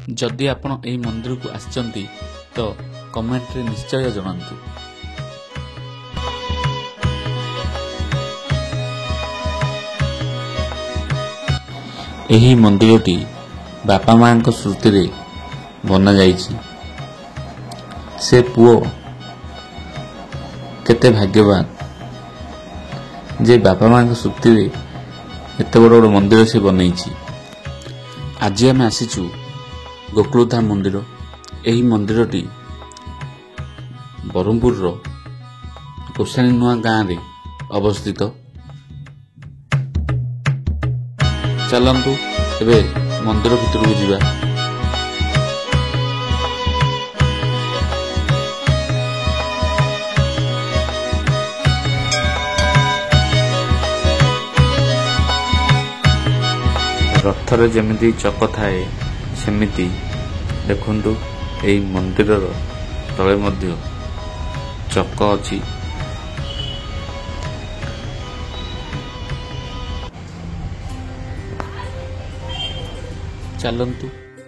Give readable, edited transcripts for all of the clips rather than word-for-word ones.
जदि आपण एही मंदिर को आछंती तो कमेंट रे निश्चय जणांतु। एही मंदिरटी बापा मां को स्मृति रे बना जाइछि। से पुओ केते भाग्यवान जे बापा मां को स्मृति रे एते बड़ बड़ मंदिर से बनैछि। आज आम आसीचु गोकुलधाम मंदिर। एही मंदिरटी बरहमपुर कोसानी नुआ गाँव रे अवस्थित। चलंतु एबे मंदिर भितर को जिबा। रथरे जेमिति चक थाए सेमिति देखंतु एई मंदिर तले मध्य चक अछि। चलंतु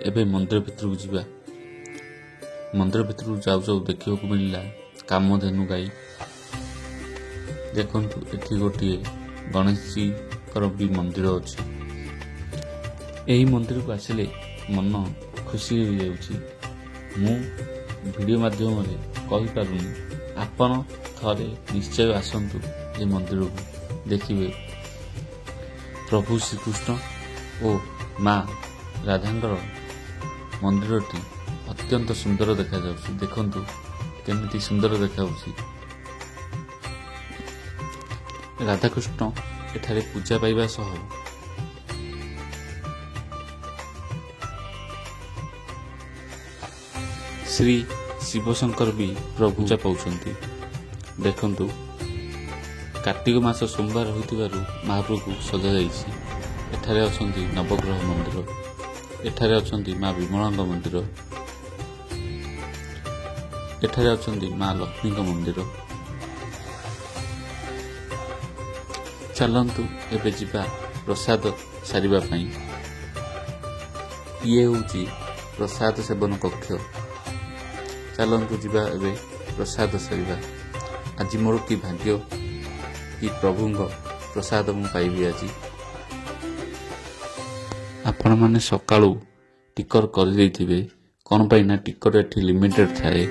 एबे मंदिर भितर को जिबा। मंदिर भितर को जाऊ जाऊ देखियो को मिलला कामधेनु गाई। देखंतु एठी गोटिए गणेश जी कर भी मंदिर अछि। एही मंदिर को आसिले मन खुशी हो जाउछि। मु वीडियो माध्यम रे कहि पारुनी, आपण थरे निश्चय आसंतु ए मंदिर को देखिबे। प्रभु श्री कृष्ण ओ मां राधांकर मंदिरटी अत्यंत सुंदर देखा जाउछि। देखंतु केमिति सुंदर देखा जाउछि। राधा कृष्ण एठारे पूजा पाइबा सह श्री शिवशंकर भी प्रभु पूजा पाउछंती। देखंतु कार्तिक मास सोमवार होइतिबारु महाप्रभु सजा जाइछि। एठारे अछंती नवग्रह मंदिर। एठारे अछंती मां विमलांग मंदिर। एठारे अछंती मां लक्ष्मी मंदिर। चलंतु एबे जिबा प्रसाद सारिबा पई। ये होउची प्रसाद सेवन कक्ष। चलंतु जिबा एबे प्रसाद सारिबा। आज मोर की भाग्य कि प्रभुंग प्रसाद मु पाइबी। आज आपण माने सकाळू टिकट कर देथिबे। कोन पई ना टिकट एठी लिमिटेड थाए।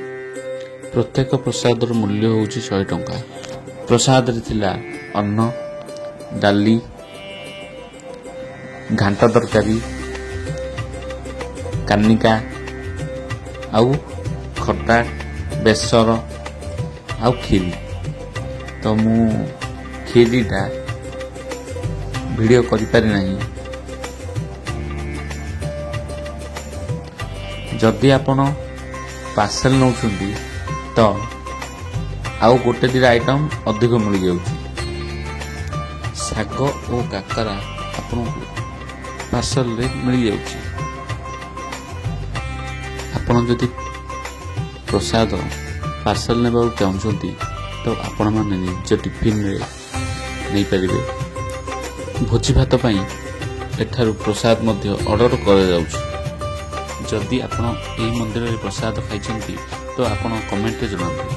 प्रत्येक प्रसाद रो मूल्य होउची 100 टंका। प्रसाद रे थिला अन्न, डाली, घांटा तरकारी, कानिका आउ खट्टा, बेसर आउ खीरी। तो मु खीरीटा वीडियो करि पारि नाही। जदि आपण पार्सल नौछंती तो आउ गोटे दिरा आइटम अधिक मिल जाउछि। साग ओ काकरा आपण पार्सल रे मिल जाउछि। आपण जदि प्रसाद पार्सल नेबा चाहते तो आपण माने निज टिफिन रे नहीं पारिबे। भोजी भात पई एठारु प्रसाद मध्य ऑर्डर कर जाउछि। जदि आपण एही मंदिर रे प्रसाद खाइछंती तो आपण कमेंट रे जणांतु।